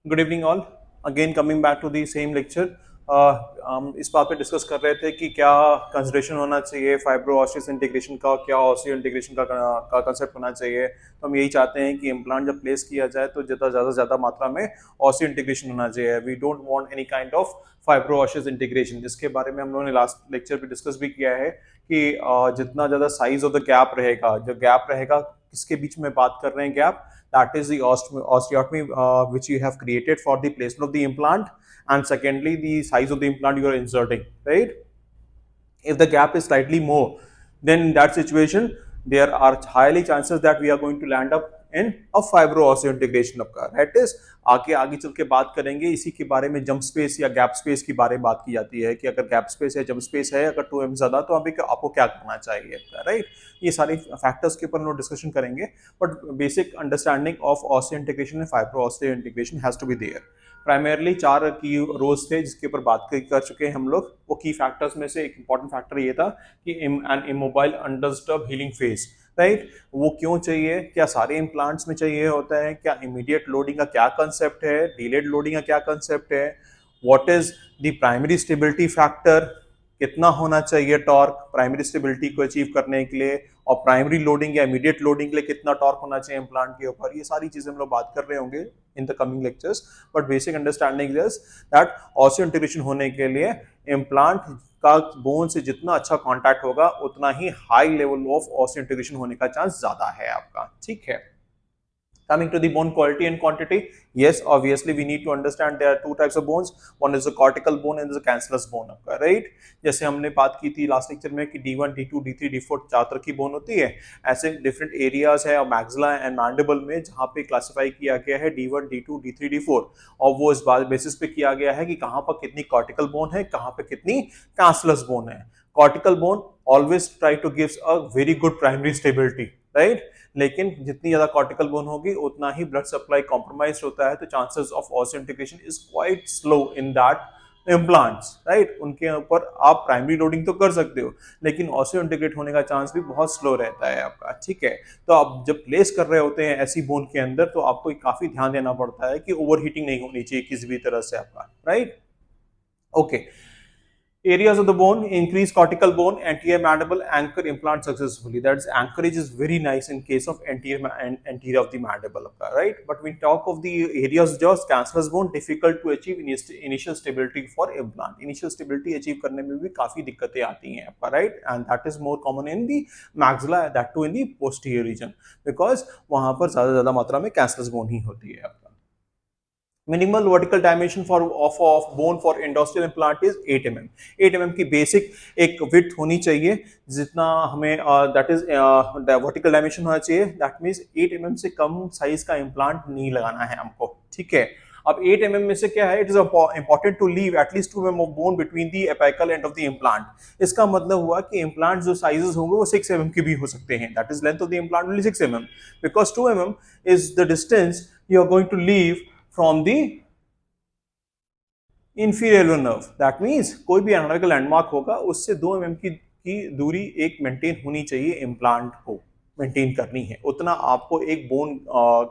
Good evening all. Again coming back to the same lecture. हम इस बात पे डिस्कस कर रहे थे कि क्या कंसिडरेशन होना चाहिए फाइब्रो ऑस्टियस इंटीग्रेशन का, क्या ऑस्टियो इंटीग्रेशन का कंसेप्ट होना चाहिए। तो हम यही चाहते हैं कि इम्प्लांट जब प्लेस किया जाए तो जितना ज़्यादा ज़्यादा मात्रा में ऑस्टियो इंटीग्रेशन होना चाहिए। We don't want any kind of fibro ऑस्टियस इंटीग्रेशन, जिसके बारे में हम लोगों ने लास्ट लेक्चर पे डिस्कस भी किया है कि जितना ज़्यादा साइज ऑफ द गैप रहेगा, जो गैप रहेगा किसके बीच में बात कर रहे हैं gap, that is the osteotomy which you have created for the placement of the implant, and secondly the size of the implant you are inserting, right? If the gap is slightly more, then in that situation there are highly chances that we are going to land up in a fibro osseointegration of car. That is आगे आगे चल के बात करेंगे इसी के बारे में, जंप स्पेस या गैप स्पेस के बारे में बात की जाती है कि अगर गैप स्पेस है, जंप स्पेस है, अगर 2 mm ज्यादा तो अभी आपको क्या करना चाहिए, राइट? ये सारे फैक्टर्स के ऊपर हम लोग डिस्कशन करेंगे, but basic understanding of osteo integration and fibro osteo integration has to be there. Primarily 4 की रोज थे जिसके ऊपर बात कर चुके हैं हम लोग। वो की फैक्टर्स में से एक इंपॉर्टेंट फैक्टर ये था कि an immobile undisturb healing phase, right? वो क्यों चाहिए, क्या सारे इम्प्लांट्स में चाहिए होता है, क्या इमीडिएट लोडिंग का क्या कंसेप्ट है, डिलेड लोडिंग का क्या कंसेप्ट है, what is the primary stability factor, कितना होना चाहिए टॉर्क प्राइमरी स्टेबिलिटी को अचीव करने के लिए, और प्राइमरी लोडिंग या इमीडिएट लोडिंग के लिए कितना टॉर्क होना चाहिए इम्प्लांट के ऊपर। ये सारी चीजें हम लोग बात कर रहे होंगे in the coming lectures, but basic understanding is that osteo integration होने के लिए इम्प्लांट का बोन से जितना अच्छा कांटेक्ट होगा उतना ही high level of osteo integration होने का चांस ज्यादा है आपका, ठीक है? Coming to the bone quality and quantity, yes, obviously we need to understand there are two types of bones. One is the cortical bone and the cancellous bone, right? जैसे हमने बात की थी लास्ट लेक्चर में कि D1, D2, D3, D4 चार तरह की बोन होती है। ऐसे डिफरेंट एरियाज है और मैक्सिला एंड मैंडिबल में जहाँ पे क्लासिफाई किया गया है D1, D2, D3, D4, और वो इस बात बेसिस पे किया गया है कि कहाँ पर कितनी कॉर्टिकल बोन है, कहाँ पे कितनी कैंसलस बोन है। Cortical bone always try two gives a very good primary stability, right? लेकिन जितनी ज्यादा कॉर्टिकल बोन होगी उतना ही ब्लड सप्लाई कॉम्प्रोमाइज होता है, तो chances of osteo integration is quite slow in that implants, right? उनके ऊपर आप प्राइमरी लोडिंग तो कर सकते हो लेकिन ऑस्टियो इंटीग्रेट होने का चांस भी बहुत स्लो रहता है आपका, ठीक है? तो आप जब प्लेस कर रहे होते हैं ऐसी बोन के अंदर तो आपको काफी ध्यान देना पड़ता है कि ओवर हीटिंग नहीं होनी चाहिए किसी भी तरह से आपका, right? Okay, areas of the bone: increase cortical bone, anterior mandible, anchor implant successfully. That is, anchorage is very nice in case of anterior of the mandible, right? But when talk of the areas just cancellous bone, difficult to achieve initial stability for implant. Initial stability achieve करने में भी काफी दिक्कतें आती हैं आपका, right? And that is more common in the maxilla, that too in the posterior region, because वहां पर ज्यादा मात्रा में cancellous bone ही होती है आपका। Minimal vertical dimension for of bone for industrial implant is 8 mm। 8 mm की बेसिक एक विड्थ होनी चाहिए जितना हमें दैट इज वर्टिकल डायमेंशन होना चाहिए। दैट मींस 8 mm से कम साइज का इम्प्लांट नहीं लगाना है हमको, ठीक है? अब 8 mm में से क्या है, it is important to leave at least 2 mm of bone between the apical end of the implant. इसका मतलब हुआ कि इम्प्लांट जो साइजेस होंगे वो 6 mm के भी हो सकते हैं। That is length of the implant only 6 mm, because 2 mm is the distance you are going to leave from the inferior nerve. That means कोई भी एनाटॉमिकल लैंडमार्क होगा उससे 2 mm की दूरी एक मेंटेन होनी चाहिए, इम्प्लांट को मेंटेन करनी है उतना आपको एक बोन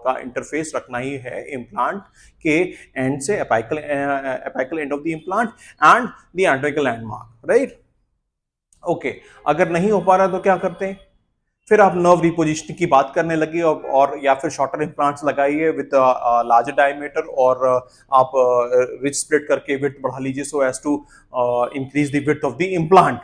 का इंटरफेस रखना ही है इम्प्लांट के एंड से apical end of the implant and the anatomical landmark, right? Okay, अगर नहीं हो पा रहा तो क्या करते हैं? फिर आप नर्व रिपोजिशनिंग की बात करने लगे और या फिर शॉर्टर इम्प्लांट्स लगाइए विद लार्जर डायमीटर, और आप रिच स्प्लिट करके विड्थ बढ़ा लीजिए so as to increase the width of the implant,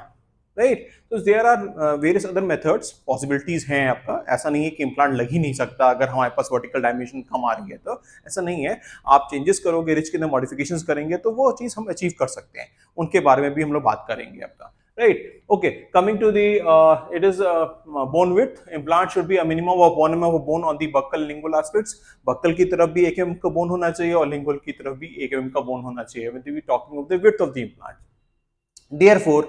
right? तो there are various other methods, possibilities हैं आपका। ऐसा नहीं है कि इम्प्लांट लग ही नहीं सकता अगर हमारे पास वर्टिकल डायमेंशन कम आ रही है, तो ऐसा नहीं है। आप चेंजेस करोगे, रिच के अंदर मॉडिफिकेशंस करेंगे तो वो चीज हम अचीव कर सकते हैं, उनके बारे में भी हम लोग बात करेंगे आपका, right? Okay, coming to the it is bone width. Implant should be a minimum of 1 mm of bone on the buccal lingual aspects. buccal की तरफ भी 1 mm का bone होना चाहिए और lingual की तरफ भी 1 mm का bone होना चाहिए when we talking of the width of the implant. Therefore,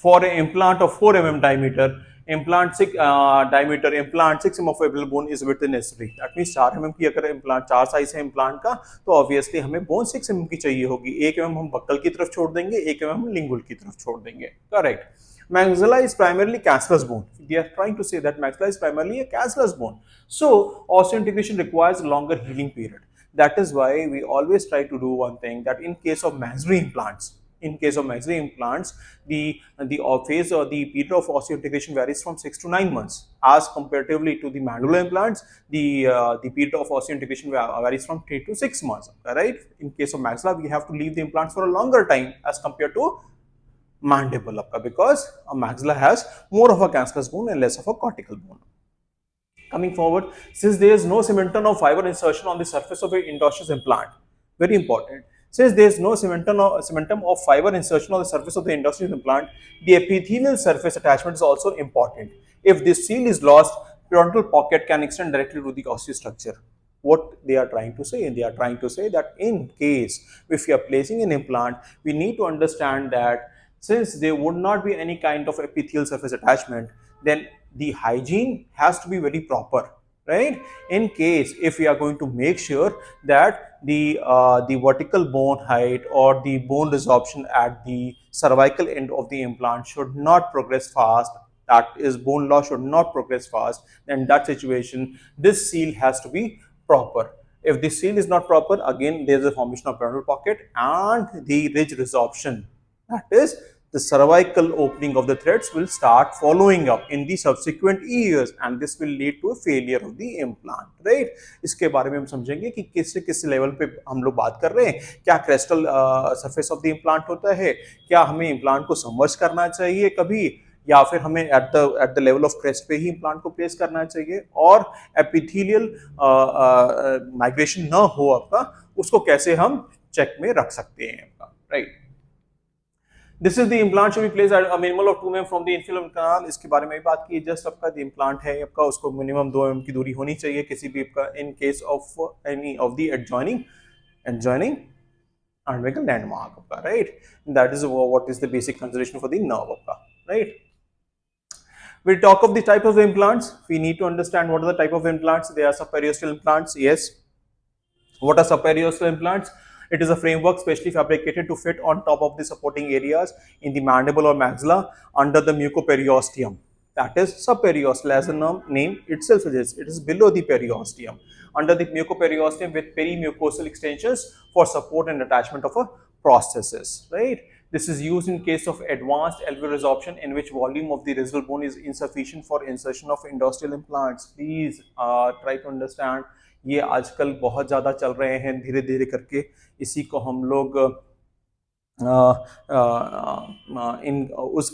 for an implant of 4 mm diameter, implant 6 mm of available bone is width necessary. That means 4 mm की अगर इम्प्लांट 4 साइज है implant का तो obviously हमें bone 6 mm की चाहिए होगी। 1 mm हम बक्कल की तरफ छोड़ देंगे, 1 mm हम लिंगुल की तरफ छोड़ देंगे, correct? Maxilla is primarily cancellous bone. They are trying to say that maxilla is primarily a cancellous bone. So, osseointegration requires longer healing period. That is why we always try to do one thing, that in case of maxillary implants, the phase or the period of osseointegration varies from 6 to 9 months, as comparatively to the mandibular implants, the period of osseointegration varies from 3 to 6 months. Right? In case of maxilla, we have to leave the implants for a longer time as compared to mandible, because a maxilla has more of a cancellous bone and less of a cortical bone. Coming forward, since there is no cementum of fiber insertion on the surface of an endosteous implant, very important. Since there is no cementum of fiber insertion on the surface of the endosteous implant, the epithelial surface attachment is also important. If this seal is lost, periodontal pocket can extend directly to the osteostructure. What they are trying to say? They are trying to say that in case if you are placing an implant, we need to understand that since there would not be any kind of epithelial surface attachment, then the hygiene has to be very proper, right? In case if we are going to make sure that the vertical bone height or the bone resorption at the cervical end of the implant should not progress fast, that is bone loss should not progress fast, then in that situation this seal has to be proper. If the seal is not proper, again there is a formation of periodontal pocket and the ridge resorption, that is the cervical opening of the threads will start following up in the subsequent years and this will lead to a failure of the implant, right? इसके बारे में हम समझेंगे कि किस level पे हम लोग बात कर रहे हैं, क्या क्रेस्टल सरफेस ऑफ द इम्प्लांट होता है, क्या हमें इम्प्लांट को सबमर्ज करना चाहिए कभी, या फिर हमें at the level of crest पे ही इम्प्लांट को प्लेस करना चाहिए, और एपिथेलियल माइग्रेशन ना हो आपका, उसको कैसे हम चेक में रख सकते हैं आपका, right? This is the implant should be placed at a minimum of 2 mm from the inferior canal. इसके बारे में भी बात की, जस्ट आपका द इम्प्लांट है आपका, उसको मिनिमम 2 mm की दूरी होनी चाहिए किसी भी आपका in case of any of the adjoining anatomical landmark आपका, right? That is what is the basic consideration for the nerve आपका, right? We talk of the type of implants. We need to understand what are the type of implants. There are subperiosteal implants. Yes. What are subperiosteal implants? It is a framework specially fabricated to fit on top of the supporting areas in the mandible or maxilla under the mucoperiosteum. That is subperiosteal, as the name itself suggests. It is below the periosteum, under the mucoperiosteum with perimucosal extensions for support and attachment of a prosthesis, right? This is used in case of advanced alveolar resorption in which volume of the residual bone is insufficient for insertion of endosteal implants. Please try to understand. ये आजकल बहुत ज़्यादा चल रहे हैं धीरे धीरे करके, इसी को हम लोग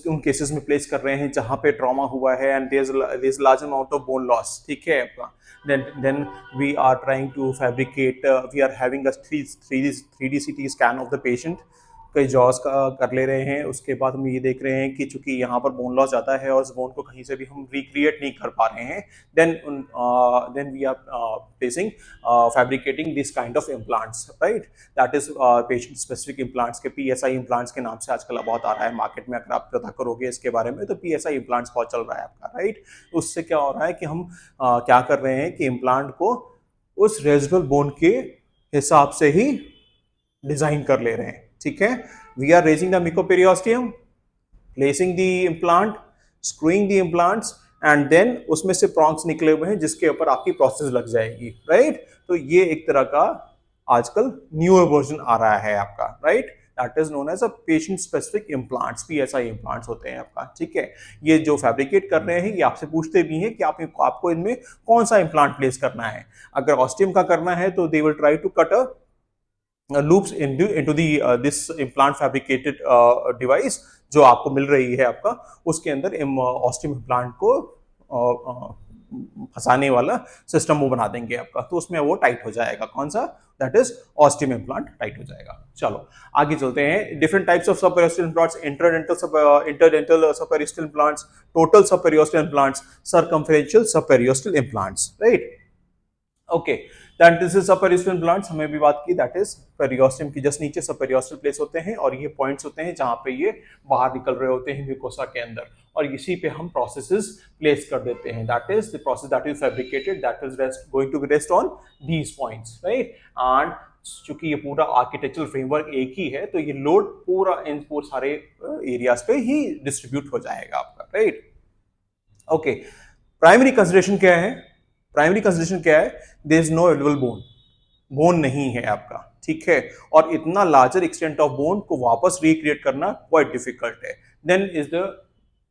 उन केसेस में प्लेस कर रहे हैं जहाँ पे ट्रॉमा हुआ है and there is large amount of bone loss, ठीक है आपका, then we are trying to fabricate, we are having a 3D CT scan of the patient, कई जॉस का कर ले रहे हैं, उसके बाद हम ये देख रहे हैं कि चूंकि यहाँ पर बोन लॉस ज़्यादा है और उस बोन को कहीं से भी हम रिक्रिएट नहीं कर पा रहे हैं, then we are placing fabricating this kind of implants, right? That is patient specific implants के PSI implants के नाम से आजकल बहुत आ रहा है मार्केट में, अगर आप पता करोगे इसके बारे में तो PSI implants बहुत चल रहा है आपका, राइट? उससे क्या हो रहा है कि हम क्या कर रहे हैं कि इम्प्लांट को उस रेजिडुअल बोन के हिसाब से ही डिजाइन कर ले रहे हैं, ठीक है? We are raising the mucoperiosteum, placing the implant, screwing the implants and then उसमें से प्रॉन्ग्स निकले हुए हैं जिसके ऊपर आपकी प्रोसेस लग जाएगी, राइट? तो ये एक तरह का आजकल न्यूअर वर्जन आ रहा है आपका, right? That is known as a patient specific implants, PSI implants होते हैं आपका, ठीक है? ये जो फैब्रिकेट कर रहे हैं ये आपसे पूछते भी हैं कि आपको इनमें कौन सा इम्प्लांट प्लेस करना है। अगर ऑस्टियम का करना है तो they will try to cut a loops into the this implant fabricated device जो आपको मिल रही है आपका, उसके अंदर ऑस्टियम इम्प्लांट को फंसाने वाला सिस्टम वो बना देंगे आपका, तो उसमें वो टाइट हो जाएगा, कौन सा? That is ostium implant tight हो जाएगा। चलो आगे चलते हैं। Different types of subperiosteal implants, interdental subperiosteal implants, total subperiosteal implants, circumferential subperiosteal implants, right? Okay, that this is subperiosteal implants, हमें भी बात की, दैट इज पेरियोस्टियम की जस्ट नीचे सबपेरियोस्टल प्लेस होते हैं और ये पॉइंट्स होते हैं जहां पे ये बाहर निकल रहे होते हैं म्यूकोसा के अंदर, और इसी पे हम प्रोसेसेस प्लेस कर देते हैं। That is the process that is fabricated, that is going to be rest on these points, right? And चूंकि ये पूरा आर्किटेक्चरल फ्रेमवर्क एक ही है तो ये लोड पूरा इन सारे एरियाज पे ही डिस्ट्रीब्यूट हो जाएगा आपका, राइट? ओके, प्राइमरी कंसिडरेशन क्या है? प्राइमरी कंसिडरेशन क्या है? There is no available bone, bone नहीं है आपका, ठीक है, और इतना लार्जर एक्सटेंट ऑफ बोन को वापस रिक्रिएट करना क्वाइट डिफिकल्ट है. Then is the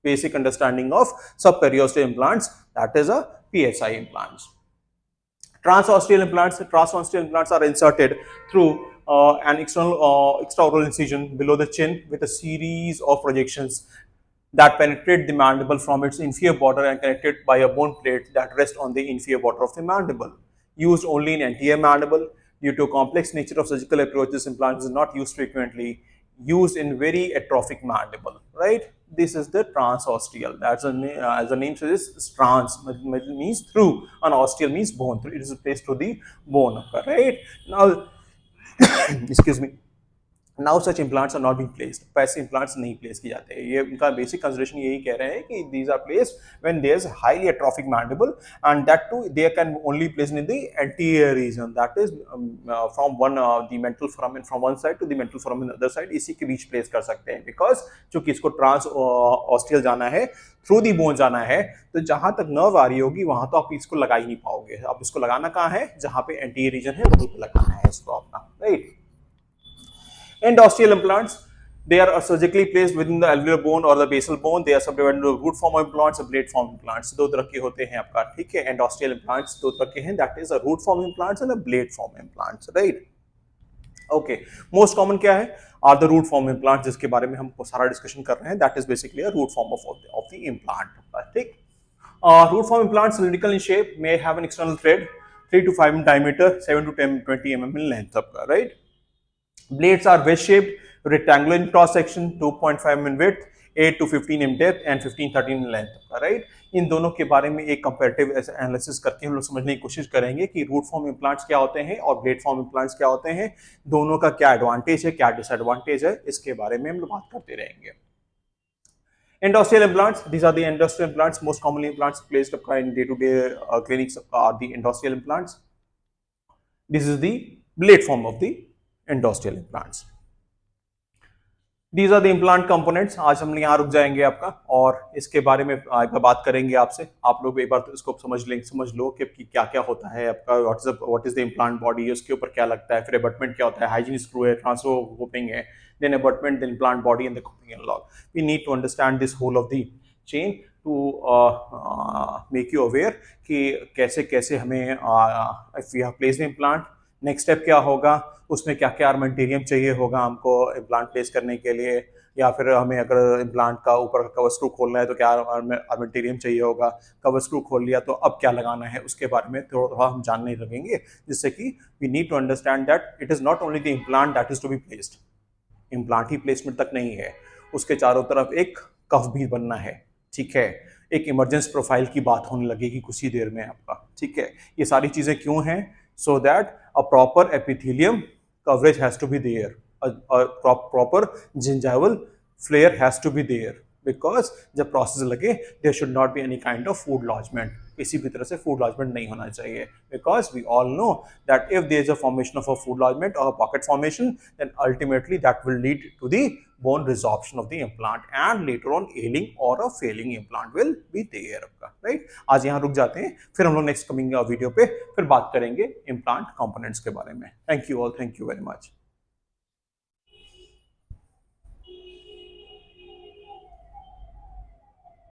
basic understanding of subperiosteal implants, that is a PSI implants. Transosteal implants are inserted through an extraoral incision below the chin with a series of projections that penetrate the mandible from its inferior border and connected by a bone plate that rests on the inferior border of the mandible. Used only in anterior mandible. Due to complex nature of surgical approach, this implant is not used frequently. Used in very atrophic mandible, right? This is the transosteal. That's as the name suggests, trans means through, and osteal means bone. It is placed through the bone, right? Now, excuse me. Now such implants are not being placed. पैसे implants नहीं place किए जाते हैं. ये उनका basic consideration यही कह रहे हैं कि these are placed when there is highly atrophic mandible and that too they can only place in the anterior region, that is from one the mental foramen from one side to the mental foramen other side, इसी के बीच place कर सकते हैं. Because चूंकि इसको trans osteal जाना है, through the bone जाना है, तो जहां तक नर्व आ रही होगी वहां तो आप इसको लगा ही नहीं पाओगे. आप इसको लगाना कहाँ है? जहां पे एंटीरियर रीजन है वहीं पे लगाना है इसको अपना, right. Endosteal implants, they are surgically placed within the alveolar bone or the basal bone. They are subdivided into root form implants and blade form implants. दो तरह के होते हैं आपका, ठीक है. Endosteal implants दो तरह के हैं, that is a root form implants and a blade form implants, right? Okay. Most common क्या है? Are the root form implants, जिसके बारे में हम सारा डिस्कशन कर रहे हैं. That is basically a root form of the implant, ठीक. Root form implants cylindrical in shape, may have an external thread 3 to 5 in diameter, 7 to 10 20 mm in length, आपका, right? Blades are wedge-shaped, rectangular in cross-section, 2.5 in width, 8 to 15 in depth and 15-13 in length. Right? इन दोनों के बारे में एक comparative analysis करके हम लोग समझने की कोशिश करेंगे कि रूट फॉर्म इम्प्लांट्स क्या होते हैं और ब्लेड फॉर्म इम्प्लांट्स क्या होते हैं, दोनों का क्या एडवांटेज है, क्या डिसएडवांटेज है, इसके बारे में हम लोग बात करते रहेंगे. Endosteal implants, these are the endosteal implants. Most commonly implants placed in day-to-day clinics are the endosteal implants. This is the blade form of the endosteal implants. These are the implant components. आज हम यहाँ रुक जाएंगे आपका और इसके बारे में एक बात करेंगे आपसे. आप लोग एक बार तो इसको समझ लो कि क्या क्या होता है आपका, what is the implant body, उसके ऊपर क्या लगता है, फिर एबटमेंट क्या होता है, हाइजीन स्क्रू है, ट्रांसफर होपिंग है, then abutment, then implant body and the coping analogue. We need to understand this whole of the chain to make you aware कि कैसे कैसे हमें if we have placed the implant, next step क्या होगा, उसमें क्या क्या आर्मेंटेरियम चाहिए होगा हमको इम्प्लांट प्लेस करने के लिए, या फिर हमें अगर इम्प्लांट का ऊपर का कवर स्क्रू खोलना है तो क्या आर्मेंटेरियम चाहिए होगा, कवर स्क्रू खोल लिया तो अब क्या लगाना है, उसके बारे में थोड़ा हम जानने लगेंगे, जिससे कि we need to understand that it is not only the implant that is to be placed. Implant ही प्लेसमेंट तक नहीं है, उसके चारों तरफ एक कफ भी बनना है, ठीक है. एक इमरजेंस प्रोफाइल की बात होने लगेगी कुछ ही देर में आपका, ठीक है. ये सारी चीज़ें क्यों हैं? So that a proper epithelium coverage has to be there, a proper gingival flare has to be there, because जब प्रोसेस लगे there should not be any kind of food lodgement. किसी भी तरह से food lodgement नहीं होना चाहिए, because we all know that if there is a formation of a food lodgement or a pocket formation, then ultimately that will lead to the bone resorption of the implant and later on ailing or a failing implant will be there. Right, आज यहाँ रुक जाते हैं, फिर हम लोग next coming video पे फिर बात करेंगे इम्प्लांट कंपोनेंट्स के बारे में. Thank you all, thank you very much.